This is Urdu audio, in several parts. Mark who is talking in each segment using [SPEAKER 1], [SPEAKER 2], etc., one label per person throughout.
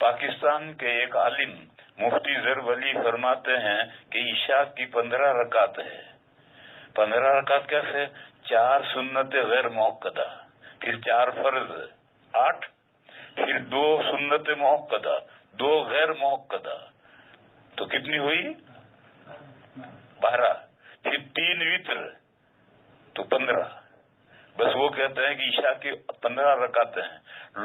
[SPEAKER 1] پاکستان کے ایک عالم مفتی ظفر ولی فرماتے ہیں کہ عشاء کی 15 رکعت ہے. 15 رکعت کیسے؟ 4 سنت غیر موقدہ، پھر 4 فرض 8، پھر 2 سنت موقدہ، 2 غیر موقدہ، تو کتنی ہوئی؟ 12، پھر 3 وتر تو 15. بس وہ کہتے ہیں کہ عشاء کی 15 رکعتیں ہیں.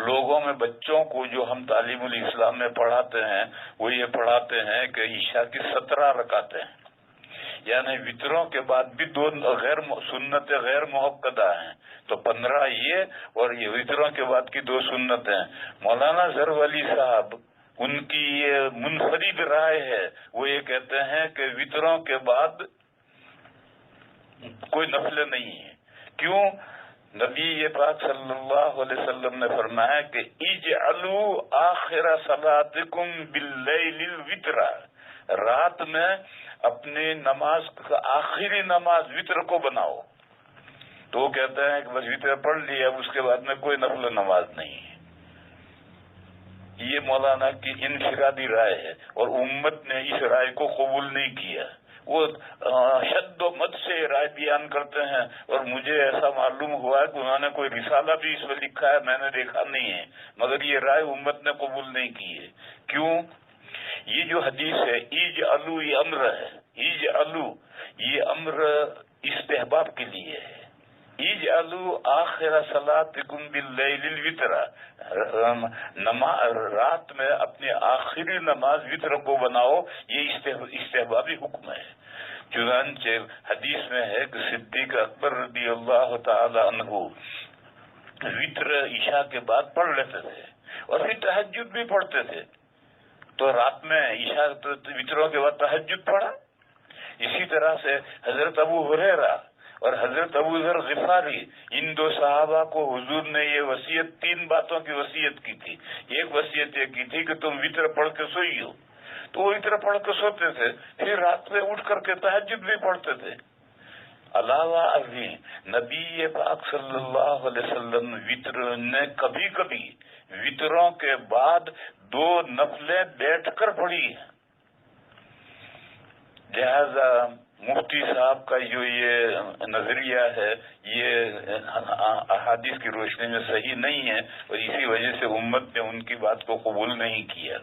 [SPEAKER 1] لوگوں میں بچوں کو جو ہم تعلیم الاسلام میں پڑھاتے ہیں وہ یہ پڑھاتے ہیں کہ عشاء کی 17 رکعتیں ہیں، یعنی وطروں کے بعد بھی 2 سنت غیر موقدہ ہیں، تو 15 یہ اور یہ وطروں کے بعد کی 2 سنتیں. مولانا ظفر ولی صاحب ان کی یہ منفرد رائے ہے، وہ یہ کہتے ہیں کہ وطروں کے بعد کوئی نفل نہیں ہے. کیوں؟ نبی پاک صلی اللہ علیہ وسلم نے فرمایا کہ اجعلوا آخر صلاتکم باللیل الوتر، رات میں اپنی نماز کا آخری نماز وتر کو بناؤ. تو وہ کہتے ہیں کہ بس وتر پڑھ لیا، اب اس کے بعد میں کوئی نفل نماز نہیں ہے. یہ مولانا کی انفرادی رائے ہے اور امت نے اس رائے کو قبول نہیں کیا. وہ شد و مد سے رائے بیان کرتے ہیں اور مجھے ایسا معلوم ہوا کہ انہوں نے کوئی رسالہ بھی اس میں لکھا ہے، میں نے دیکھا نہیں ہے، مگر یہ رائے امت نے قبول نہیں کی ہے. کیوں؟ یہ جو حدیث ہے اجعلوا، یہ امر ہے، اجعلوا یہ امر استحباب کے لیے ہے. اجعلوا آخر صلاتکم باللیل الوتر، رات میں اپنی آخری نماز وتر کو بناؤ، یہ استحبابی حکم ہے. چنانچہ حدیث میں ہے کہ صدیق اکبر رضی اللہ تعالی عنہ وتر عشاء کے بعد پڑھ لیتے تھے اور پھر تہجد بھی پڑھتے تھے. تو رات میں عشاء وتروں کے بعد تہجد پڑھا. اسی طرح سے حضرت ابو ہریرہ اور حضرت ابو ذر غفاری، ان 2 صحابہ کو حضور نے یہ وصیت 3 باتوں کی وصیت کی تھی. ایک وصیت یہ کی تھی کہ تم وتر پڑھ کے سوئی ہو، تو وہ وتر پڑھ کے سوتے تھے، پھر رات میں اٹھ کر کے تہجد بھی پڑھتے تھے. علاوہ ازیں نبی پاک صلی اللہ علیہ وسلم وتر نے کبھی کبھی وتروں کے بعد 2 نفلیں بیٹھ کر پڑھی ہیں. لہذا مفتی صاحب کا جو یہ نظریہ ہے یہ احادیث کی روشنی میں صحیح نہیں ہے اور اسی وجہ سے امت نے ان کی بات کو قبول نہیں کیا.